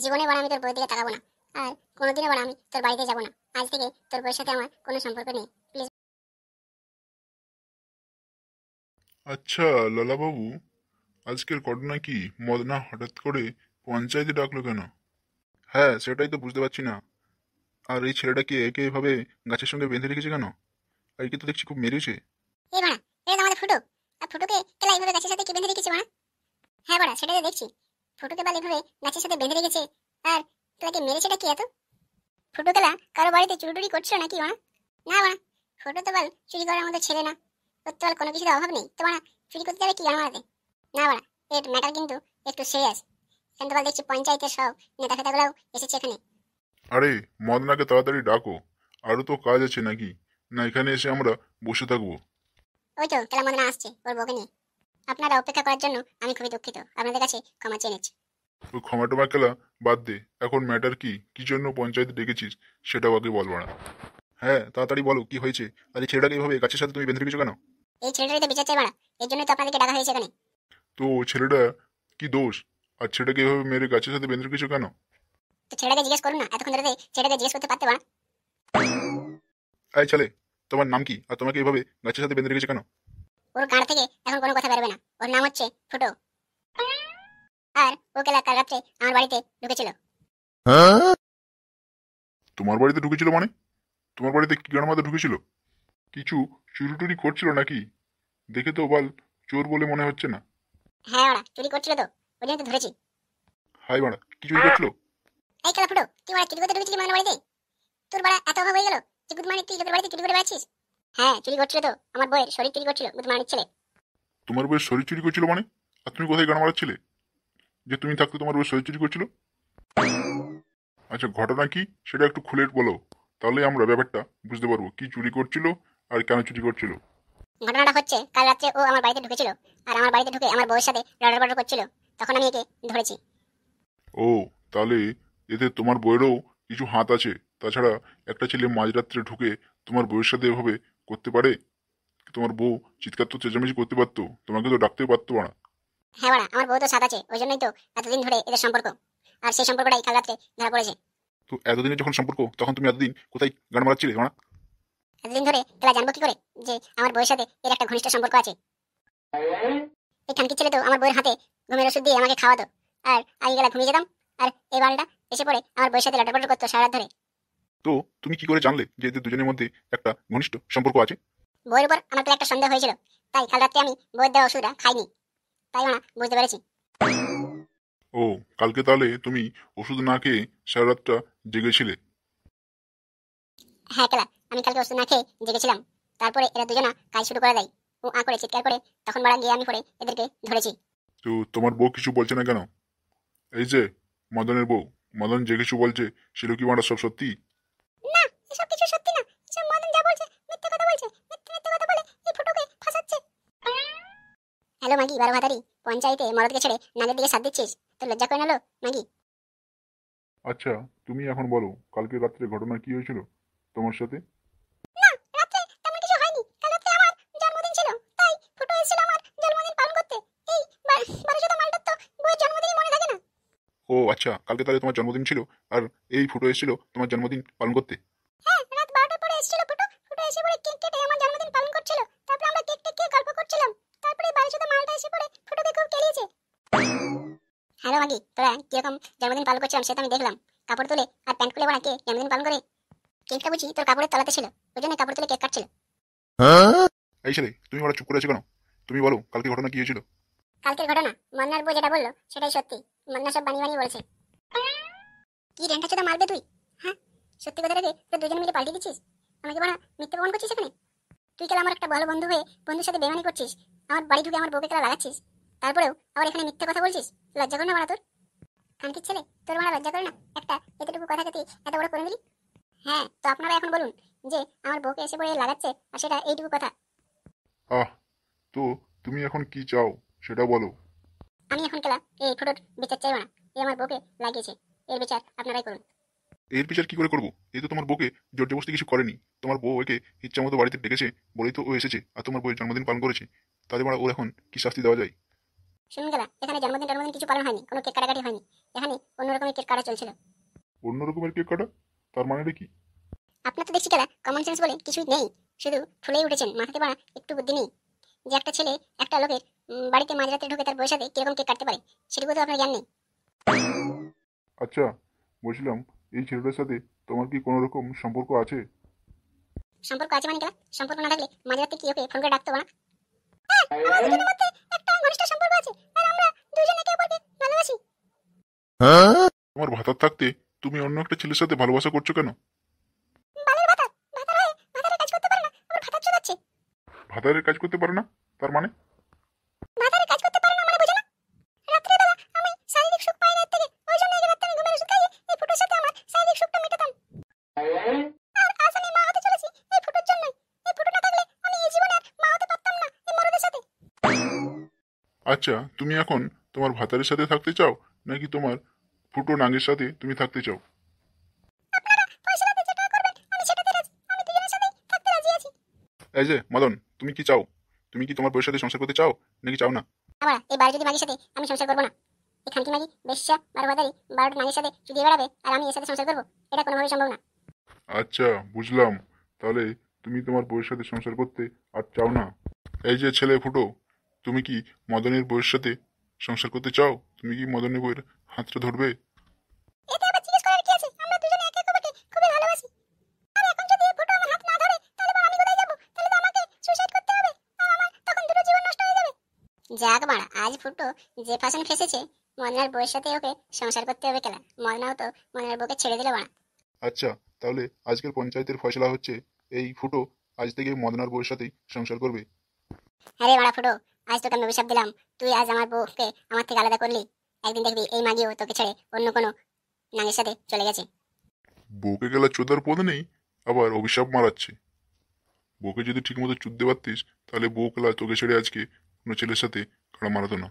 জীবনে বাড়া আমি তোর বউয়ের দিকে তাকাবো না। আর কোনোদিনও বাড়া আমি তোর বাড়িতে যাবো না। আজ থেকে তোর বউয়ের সাথে আমার কোনো সম্পর্ক নেই, প্লিজ। আচ্ছা, লালাবাবু, আজকের ঘটনা কি? মদনা হঠাৎ করে পঞ্চায়েতে ডাকলো কেন? হ্যাঁ, সেটাই তো বুঝতে পারছি না। আর এই ছেলেটাকে একে এভাবে গাছের সঙ্গে বেঁধে রেখেছে কেন? আর একে তো দেখছি খুব মেরেছে। এই বাড়া, এটা তো আমাদের ফুটো। আর ফুটোকে কেলা এইভাবে গাছের সাথে কি বেঁধে রেখেছে বাড়া? হ্যাঁ বাড়া, সেটাই তো দেখছি। ফুটোকে বাল এইভাবে গাছের সাথে বেঁধে রেখেছে। আর কেলাকে মেরেছেটা কি এত? ফুটো কেলা কারো বাড়িতে চুরি টুরি করছিল নাকি বাড়া? না বাড়া, ফুটো তো বাল চুরি করার মতো ছেলে না। ওর তো বাল কোনো কিছুর অভাব নেই তো বাড়া, চুরি করতে যাবে কি গান মারাতে? না বাড়া, এর ম্যাটার কিন্তু একটু সিরিয়াস। এখানে তো বাল দেখছি পঞ্চায়েতের সব নেতা ফেতাগুলাও এসেছে এখানে। আরে, মদনাকে তাড়াতাড়ি ডাকো। আরো তো কাজ আছে নাকি? না এখানে এসে আমরা বসে থাকবো? ওই তো কেলা মদনা আসছে ওর বউকে নিয়ে। আপনারা অপেক্ষা করার জন্য আমি খুবই দুঃখিত, আপনাদের কাছে ক্ষমা চেয়ে নিচ্ছি। ওই ক্ষমা টমা খেলা বাদ দে। এখন ম্যাটার কি, কি জন্য পঞ্চায়েতে ডেকেছিস সেটাও আগে বলবো না? হ্যাঁ, তাড়াতাড়ি বলো কি হয়েছে। আর এই ছেলেটাকে এইভাবে গাছের সাথে তুমি বেঁধে রেখেছো কেন? এই ছেলেটারই তো বিচার চাই বাড়া, এর জন্যই তো আপনাদেরকে ডাকা হয়েছে এখানে। তো ছেলেটা কি দোষ? আর ছেলেটাকে এভাবে মেরে গাছের সাথে বেঁধে রেখেছো কেন? তো ছেলেটাকে জিজ্ঞেস করুন না, এতক্ষণ ধরে ছেলেটাকে জিজ্ঞেস করতে পারতে বাড়া। এই ছেলে, তোমার নাম কি? আর তোমাকে এইভাবে গাছের সাথে বেঁধে রেখেছে কেন? ওর কান থেকে এখন কোনো কথা বেরোবে না। ওর নাম হচ্ছে ফুটো। আর ও কেলা কাল রাত্রে আমার বাড়িতে ঢুকেছিল। তোমার বাড়িতে ঢুকেছিল মানে? তোমার বাড়িতে কি গান মাথা ঢুকেছিল? কিছু চুরি টুরি করছিল নাকি? দেখে তো বাল চোর বলে মনে হচ্ছে না। হ্যাঁ বাড়া, চুরি করছিল তো, ওই জন্য তো ধরেছি। হাই বাড়া, কি চুরি করছিল? এই কেলা ফুটো, তুই বাড়া চুরি করতে ঢুকেছিলি মানে বাড়িতে? তোর বাড়া এত অভাব হয়ে গেল যে গুদমানি তুই লোকের বাড়িতে চুরি করে বেড়াচ্ছিস? হ্যাঁ, চুরি করছিল তো, আমার বইয়ের শরীর চুরি করছিল গুদমানির ছেলে। তোমার বউয়ের শরীর চুরি করছিল মানে? আর তুমি কোথায় গান মারাচ্ছিলে? যে তুমি থাকতে তোমার বউয়ের শরীর চুরি করছিল? আচ্ছা, ঘটনা কি সেটা একটু খুলে বলো। তাহলে আমরা ব্যাপারটা বুঝতে পারবো কি চুরি করছিল আর কেন চুরি করছিল। ঘটনাটা হচ্ছে কাল রাত্রে ও আমার বাড়িতে ঢুকেছিল। আর আমার বাড়িতে ঢুকে আমার বউয়ের সাথে লড়ার বড় করছিল। তখন আমি একে ধরেছি। ও, তাহলে এতে তোমার বউয়েরও কিছু হাত আছে। তাছাড়া একটা ছেলে মাঝরাত্রে ঢুকে তোমার বউয়ের সাথে এভাবে করতে পারে? তোমার বউ চিৎকার তো চেঁচামেচি করতে পারতো, তোমাকে তো ডাকতে পারতো না? হ্যাঁ বাড়া, আমার বউ তো সাথ আছে, ওই জন্যই তো এতদিন ধরে এদের সম্পর্ক। আর সেই সম্পর্কটাই কাল রাত্রে ধরা পড়েছে। তো এতদিনের যখন সম্পর্ক, তখন তুমি এতদিন কোথায় গান মারাচ্ছিলে না? এতদিন ধরে কেলা জানবো কি করে যে আমার বউয়ের সাথে এর একটা ঘনিষ্ঠ সম্পর্ক আছে? এই খানকি ছেলে তো আমার বউয়ের হাতে ঘুমের ওষুধ দিয়ে আমাকে খাওয়াতো। আর আমি গেলা ঘুমিয়ে যেতাম। আর এই বালটা এসে পড়ে আমার বউয়ের সাথে লটপট করতো সারা রাত ধরে। তো তুমি কি করে জানলে যে এদের দুজনের মধ্যে একটা ঘনিষ্ঠ সম্পর্ক আছে? বউয়ের উপর আমার তো একটা সন্দেহ হয়েছিল। তাই কাল রাত্রে আমি বউয়ের দেওয়া ওষুধটা খাইনি। তাই না বুঝতে পেরেছি। ও, কালকে তাহলে তুমি ওষুধ না খেয়ে সারা রাতটা জেগেছিলে? হ্যাঁ কেলা, আমি কালকে ওষুধ না খেয়ে জেগেছিলাম। তারপরে এরা দুজনা কাজ শুরু করে দেয়। ও আ করে চিৎকার করে, তখন বাড়া গিয়ে আমি পরে এদেরকে ধরেছি। তো তোমার বউ কিছু বলছে না কেন? এই যে মদনের বউ, মদন যে কিছু বলছে সেটা কি মারা সব সত্যি? না, এসব কিছু সত্যি না। এসব মদন যা বলছে মিথ্যে কথা বলছে। মিথ্যে মিথ্যে কথা বলে এই ফুটোকে ফাঁসাচ্ছে। হ্যালো মাগি বারো ভাতারি, পঞ্চায়েতে মরদকে ছেড়ে নাগের দিকে সাথ দিচ্ছিস? তোর লজ্জা করে নালো মাগি? আচ্ছা, তুমি এখন বলো কালকে রাত্রে ঘটনা কি হয়েছিল তোমার সাথে? না, রাতে তেমন কিছু হয়নি। কাল রাতে আমার জন্মদিন ছিল। তাই ফুটো এসেছিল আমার জন্মদিন পালন করতে। এই 1200 মালটার তো বইয়ের জন্মদিনই মনে থাকে না। ও আচ্ছা, কালকে তাহলে তোমার জন্মদিন ছিল। আর এই ফুটো এসেছিল তোমার জন্মদিন পালন করতে? হ্যাঁ, রাত 12টার পরে এসেছিল ফুটো। ফুটো এসে পরে কেক কেটে আমার জন্মদিন পালন করছিল। তারপর আমরা কেক টেক খেয়ে গল্প করছিলাম। তারপরে 1200 মালটা এসে পরে ফুটোকে খুব কেলিয়েছে। হ্যালো মাগি, তোরা কিরকম জন্মদিন পালন করছিলাম সেটা আমি দেখলাম। কাপড় তুলে আর প্যান্ট খুলে বাড়া কে জন্মদিন পালন করে? কেকটা বুঝি তোর কাপড়ের তলাতে ছিল, ওই জন্য কাপড় তুলে কেক কাটছিল। এই ছেলে, তুমি ওরা চুপ করে আছো কেন? তুমি বলো কালকে ঘটনা কি হয়েছিল? কালকের ঘটনা মান্নার বউ যেটা বললো সেটাই সত্যি। মান্না সব বানিয়ে বানিয়ে বলছে। কি রেন্টা চোদা মারবে তুই? হ্যাঁ, সত্যি কথা রেখে তুই দুজন মিলে পাল্টে দিচ্ছিস। আমাকে বানা মিথ্যে প্রমাণ করছিস এখানে। তুই কেন আমার একটা ভালো বন্ধু হয়ে বন্ধুর সাথে বেমানি করছিস? আমার বাড়ি ঢুকে আমার বউকে কেন লাগাচ্ছিস? তারপরেও আবার এখানে মিথ্যে কথা বলছিস? লজ্জা করে না মারা তোর? খানকির ছেলে, তোর মারা লজ্জা করে না একটা এতটুকু কথাকে তুই এত বড় করে দিলি? হ্যাঁ, তো আপনারা এখন বলুন যে আমার বউকে এসে পড়ে লাগাচ্ছে আর সেটা এইটুকু কথা। আহ, তো তুমি এখন কি চাও সেটা বলো। আমি এখন কেলা এই ফটোর বিচার চাইব না। এই আমার বউকে লাগিয়েছে, এর বিচার আপনারাই করুন। এর বিচার কি করে করবো? এই তো তোমার বউকে জোর জবরদস্তি কিছু করেনি। তোমার বউ একে ইচ্ছা মতো বাড়িতে ডেকেছে বলেই তো ও এসেছে, আর তোমার বউয়ের জন্মদিন পালন করেছে। তাহলে ওর এখন কি শাস্তি দেওয়া যায়? শুনুন গেলা, এখানে জন্মদিন কিছু পালন হয়নি, কোনো কেক কাটাকাটি হয়নি। এখানে অন্য রকমের কেক কাটা চলছিল। অন্য রকমের কেক কাটা? তার মানেটা কি? আপনার তো দেখছি গেলা কমন সেন্স বলে কিছুই নেই, শুধু ফুলেই উঠেছেন, মাথাতে পাড়া একটু বুদ্ধি নেই। যে একটা ছেলে একটা লোকের বাড়িতে মাঝরাতে ঢুকে তার বউয়ের সাথে কিরকম কেক কাটতে পারে সেটুকু তো আপনার জ্ঞান নেই। আচ্ছা, বলছিলাম এই ছেলেটার সাথে তোমার কি কোনো রকম সম্পর্ক আছে? সম্পর্ক আছে মানে গেলা, সম্পর্ক না থাকলে মাঝরাতে কি ওকে ফোন করে ডাকতো না? আমাদের দুজনের মধ্যে একটা ঘনিষ্ঠ সম্পর্ক আছে, আর আমরা দুজন একে অপরকে ভালোবাসি। তোমার ভাতার থাকতে তুমি অন্য একটা ছেলের সাথে ভালোবাসা করছো কেন? বালের ভাতা, ভাতার হয়ে ভাতারে কাজ করতে পারে না, আবার ভাতার চোদাচ্ছে। ভাতারের কাজ করতে পারে না? তার মানে? ভাতারে কাজ করতে পারে না মানে বোঝো না? রাত্রিবেলা আমি শারীরিক সুখ পাই না এর থেকে, ওই জন্য এই রাতে আমি ঘুমের ওষুধ খাইয়ে এই ফুটোর সাথে আমার শারীরিক সুখটা মেটাতাম। আর আজ আমি মা হতে চলেছি এই ফুটোর জন্যই। এই ফুটো না থাকলে আমি এই জীবনে আর মা হতে পারতাম না এই মরদের সাথে। আচ্ছা, তুমি এখন তোমার ভাতারের সাথে থাকতে চাও, নাকি তোমার ফুটো নাঙ্গের সাথে তুমি থাকতে চাও? পয়সা দিয়ে যেটা করবেন আমি সেটাতে রাজি, আমি দুজনের সাথেই থাকতে রাজি আছি। এই যে মদন, তুমি কি চাও? তুমি কি তোমার বউয়ের সাথে সংসার করতে চাও, নাকি চাও না? আমরা এই বারো যদি মাগির সাথে আমি সংসার করবো না। এই খানকি মাগি বেশ্যা বারোবাদারি 12টা মাগির সাথে চুদিয়ে বেড়াবে আর আমি এর সাথে সংসার করবো, এটা কোনোভাবেই সম্ভব না। আচ্ছা, বুঝলাম। তাহলে তুমি তোমার বউয়ের সাথে সংসার করতে আর চাও না। এই যে ছেলে ফুটো, তুমি কি মদনের বউয়ের সাথে সংসার করতে চাও? তুমি কি মদনের বউয়ের হাতটা ধরবে? এতে আবার জিজ্ঞেস করার কি আছে? আমরা দুজনে একে অপরকে খুবই ভালোবাসি। আর এখন যদি এই ফুটো আমার হাত না ধরে তাহলে পর আমি কোথায় যাবো? তাহলে তো আমাকে সুইসাইড করতে হবে, আর আমার তখন দুটো জীবন নষ্ট হয়ে যাবে। যাক মারা, আজ ফুটো যে ফাঁসন ফেসেছে, মদনার বউয়ের সাথে ওকে সংসার করতে হবে কেলা। মদনাও তো মদনার বউকে ছেড়ে দিল মারা। আচ্ছা, তাহলে আজকের পঞ্চায়েতের ফয়সলা হচ্ছে এই ফুটো আজ থেকে মদনার বউয়ের সাথেই সংসার করবে। আরে মারা ফুটো, আজ তোকে আমি অভিশাপ দিলাম, তুই আজ আমার বউকে আমার থেকে আলাদা করলি। একদিন দেখবি এই মাগিও তোকে ছেড়ে অন্য কোনো নাঙের সাথে চলে গেছে। বউকে গেলা চোদার পদ নেই, আবার অভিশাপ মারাচ্ছে। বউকে যদি ঠিকমতো চুদতে পারতিস, তাহলে বউ কেলা তোকে ছেড়ে আজকে কোনো ছেলের সাথে কাড়া মারাতো না।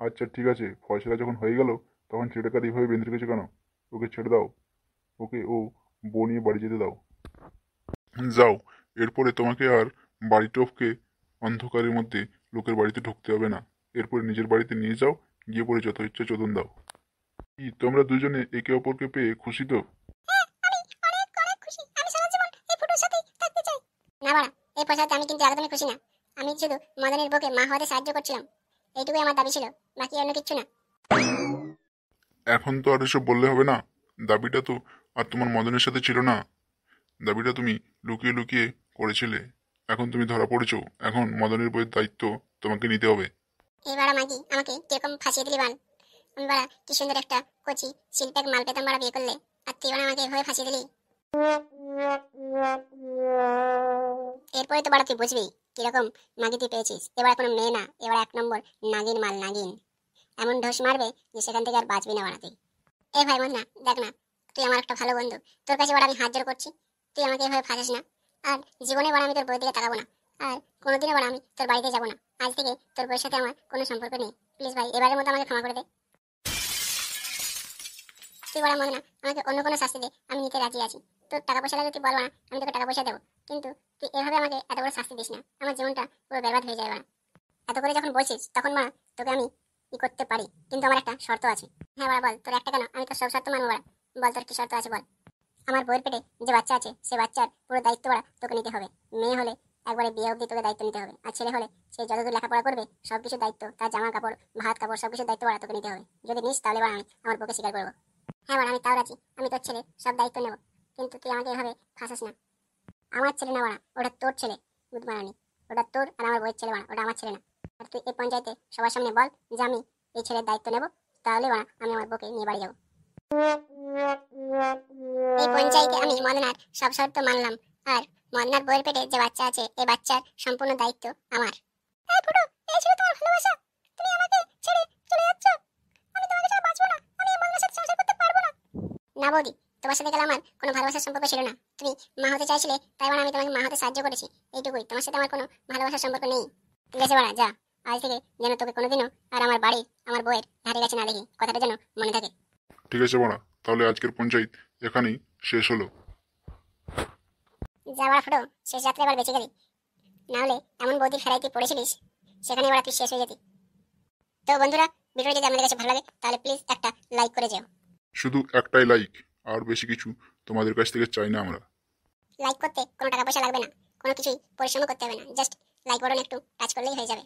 আচ্ছা ঠিক আছে, ফয়সলা যখন হয়ে গেল, তখন ছেলেটাকে আর এইভাবে বেঁধে রেখেছে কেন? ওকে ছেড়ে দাও, ওকে ও বউ নিয়ে বাড়ি যেতে দাও। যাও, এরপরে তোমাকে আর বাড়ি টপকে অন্ধকারের মধ্যে লোকের বাড়িতে ঢুকতে হবে না। এরপরে নিজের বাড়িতে নিয়ে যাও, গিয়ে পরে যত ইচ্ছে চোদন দাও। কি তোমরা দুজনে একে অপরকে পেয়ে খুশি তো? অনেক অনেক খুশি, আমি সারা জীবন এই ফুটোর সাথেই থাকতে চাই। না বাড়া, এই পয়সাতে আমি কিন্তু একদমই খুশি না। আমি শুধু মদনের বউকে মা হওয়াতে সাহায্য করছিলাম, এইটুকুই আমার দাবি ছিল, বাকি অন্য কিচ্ছু না। এখন তো আর এসব বললে হবে না। দাবিটা তো আর তোমার মদনের সাথে ছিল না। দাবিটা তুমি লুকিয়ে লুকিয়ে করেছিলে। এখন তুমি ধরা পড়েছো, এখন মদনের বইয়ের দায়িত্ব তোমাকে নিতে হবে। এই বাড়া মাগি আমাকে কিরকম ফাঁসিয়ে দিলি বান। আমি বাড়া কি সুন্দর একটা কচি শিল্পের মাল পেতাম বাড়া বিয়ে করলে, আর তুই বাড়া আমাকে এভাবে ফাঁসিয়ে দিলি। এরপরে তো বাড়া তুই বুঝবি কিরকম মাগি তুই পেয়েছিস। এবার কোনো মেয়ে না, এবার এক নম্বর নাগিন মাল, নাগিন। এমন ঢোস মারবে যে সেখান থেকে আর বাঁচবি না বাড়া তুই। এ ভাই মন না, দেখ না, তুই আমার একটা ভালো বন্ধু, তোর কাছে বাড়া আমি হাত জোড় করছি, তুই আমাকে এভাবে ফাঁসাস না। আর জীবনে বাড়া আমি তোর বইয়ের দিকে তাকাবো না, আর কোনোদিনও বাড়া আমি তোর বাড়িতে যাবো না। আজ থেকে তোর বইয়ের সাথে আমার কোনো সম্পর্ক নেই। প্লিজ ভাই, এবারের মতো আমাকে ক্ষমা করে দে। তুই বড় মনে না, আমাকে অন্য কোনো শাস্তি দে, আমি নিতে রাজি আছি। তোর টাকা পয়সা লাগলে তুই বলবা না, আমি তোকে টাকা পয়সা দেবো, কিন্তু তুই এভাবে আমাকে এত বড় শাস্তি দিস না, আমার জীবনটা পুরো বরবাদ হয়ে যায়। এত করে যখন বলছিস তখন মা তোকে আমি কি করতে পারি, কিন্তু আমার একটা শর্ত আছে। হ্যাঁ বাড়া বল, তোর একটা কেন, আমি তো সব শর্ত মানবো বাড়া। বল তোর কি শর্ত আছে বল। আমার বউয়ের পেটে যে বাচ্চা আছে সে বাচ্চার পুরো দায়িত্ব বাড়া তোকে নিতে হবে। মেয়ে হলে একবারে বিয়ে অবধি তোকে দায়িত্ব নিতে হবে, আর ছেলে হলে সে যতদূর লেখাপড়া করবে সবকিছু দায়িত্ব, তার জামা কাপড় ভাত কাপড় সবকিছু দায়িত্ব বাড়া তোকে নিতে হবে। যদি নিস তাহলে বাড়া আমি আমার বউকে স্বীকার করবো। হ্যাঁ বাড়া আমি তাও রাজি, আমি তোর ছেলে সব দায়িত্ব নেবো, কিন্তু তুই আমাকে এভাবে ফাঁসাস না। আমার ছেলে না বাড়া, ওটা তোর ছেলে, বুধ মারানি। ওটা তোর আর আমার বউয়ের ছেলে বাড়া, ওটা আমার ছেলে না। আর তুই এই পঞ্চায়েতে সবার সামনে বল যে আমি এই ছেলের দায়িত্ব নেব, তাহলে বাড়া আমি আমার বউকে নিয়ে বাড়ি যাবো। এই পঞ্চায়েতে আমি মদনার সব শর্ত মানলাম, আর মদনার বউয়ের পেটে যে বাচ্চা আছে এই বাচ্চার সম্পূর্ণ দায়িত্ব আমার। এই ফুটো, এই ছিল তোমার ভালোবাসা? তুমি আমাকে ছেড়ে চলে যাচ্ছ? আমি তোমাকে ছাড়া বাঁচবো না, আমি এই মদনার সাথে সংসার করতে পারবো না। না বৌদি, তোমার সাথে গেলে আমার কোনো ভালোবাসার সম্পর্ক ছিল না। তুমি মা হতে চাইছিলে, তাই মানে আমি তোমাকে মা হতে সাহায্য করেছি, এইটুকুই। তোমার সাথে আমার কোনো ভালোবাসার সম্পর্ক নেই। ঠিক আছে বাড়া, যা। আজ থেকে যেন তোকে কোনোদিনও আর আমার বাড়ি আমার বউয়ের ধারে কাছে না দেখি, কথাটা যেন মনে থাকে। ঠিক আছে বাড়া, তাহলে আজকের পঞ্চায়েত এখানেই শেষ হলো। যা বাড়া ফুটো, শেষ রাত্রে এবার বেঁচে গেলি, না হলে এমন বৌদির ফেরাইতে পড়েছিলিস সেখানে এবার তুই শেষ হয়ে যেতি। তো বন্ধুরা, ভিডিও যদি আপনাদের কাছে ভালো লাগে তাহলে প্লিজ একটা লাইক করে যেও। শুধু একটাই লাইক, আর বেশি কিছু তোমাদের কাছ থেকে চাই না আমরা। লাইক করতে কোনো টাকা পয়সা লাগবে না, কোনো কিছুই পরিশ্রম করতে হবে না, জাস্ট লাইক বাটন একটু টাচ করলেই হয়ে যাবে।